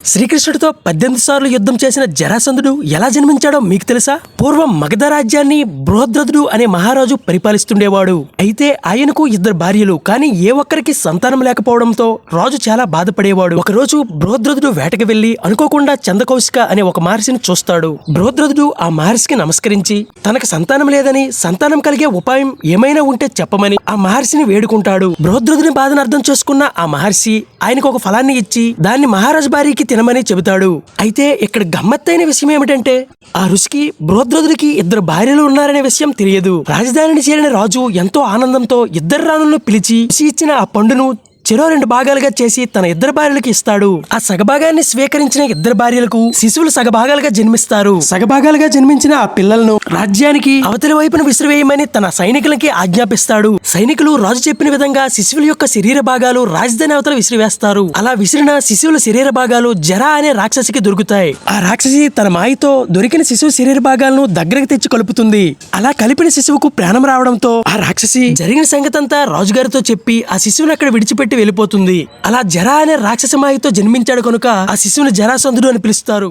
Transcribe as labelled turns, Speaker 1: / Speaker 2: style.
Speaker 1: శ్రీకృష్ణుడితో 18 సార్లు యుద్ధం చేసిన జరాసంధుడు ఎలా జన్మించాడో మీకు తెలుసా? పూర్వం మగధ రాజ్యాన్ని బృహద్రథుడు అనే మహారాజు పరిపాలిస్తుండేవాడు. అయితే ఆయనకు 2 భార్యలు, కానీ ఏ ఒక్కరికి సంతానం లేకపోవడంతో రాజు చాలా బాధపడేవాడు. ఒకరోజు బృహద్రథుడు వేటకి వెళ్లి అనుకోకుండా చందకౌశిక అనే ఒక మహర్షిని చూస్తాడు. బృహద్రథుడు ఆ మహర్షికి నమస్కరించి తనకు సంతానం లేదని, సంతానం కలిగే ఉపాయం ఏమైనా ఉంటే చెప్పమని ఆ మహర్షిని వేడుకుంటాడు. బృహద్రథుని బాధను అర్థం చేసుకున్న ఆ మహర్షి ఆయనకు ఒక ఫలాన్ని ఇచ్చి దాన్ని మహారాజు భార్యకి తినమని చెబుతాడు. అయితే ఇక్కడ గమ్మత్తైన విషయం ఏమిటంటే ఆ ఋషికి బృహద్రథుడికి 2 భార్యలు ఉన్నారనే విషయం తెలియదు. రాజధానిని చేరిన రాజు ఎంతో ఆనందంతో 2 రాణులను పిలిచి ఋషి ఇచ్చిన ఆ పండును చెరో 2 భాగాలుగా చేసి తన 2 భార్యలకు ఇస్తాడు. ఆ సగభాగాన్ని స్వీకరించిన 2 భార్యలకు శిశువులు సగభాగాలుగా జన్మిస్తారు. సగభాగాలుగా జన్మించిన ఆ పిల్లలను రాజ్యానికి అవతలి వైపున విసిరివేయమని తన సైనికులకి ఆజ్ఞాపిస్తాడు. సైనికులు రాజు చెప్పిన విధంగా శిశువుల యొక్క శరీర భాగాలు రాజధాని అవతల విసిరివేస్తారు. అలా విసిరిన శిశువుల శరీర భాగాలు జరా అనే రాక్షసికి దొరుకుతాయి. ఆ రాక్షసి తన మాయతో దొరికిన శిశువు శరీర భాగాలను దగ్గరకు తెచ్చి కలుపుతుంది. అలా కలిపిన శిశువుకు ప్రాణం రావడంతో ఆ రాక్షసి జరిగిన సంగతంతా రాజుగారితో చెప్పి ఆ శిశువుని అక్కడ విడిచిపెట్టి వెళ్ళిపోతుంది. అలా జరా అనే రాక్షస మాయతో జన్మించాడు కనుక ఆ శిశువుని జరాసంధుడు అని పిలుస్తారు.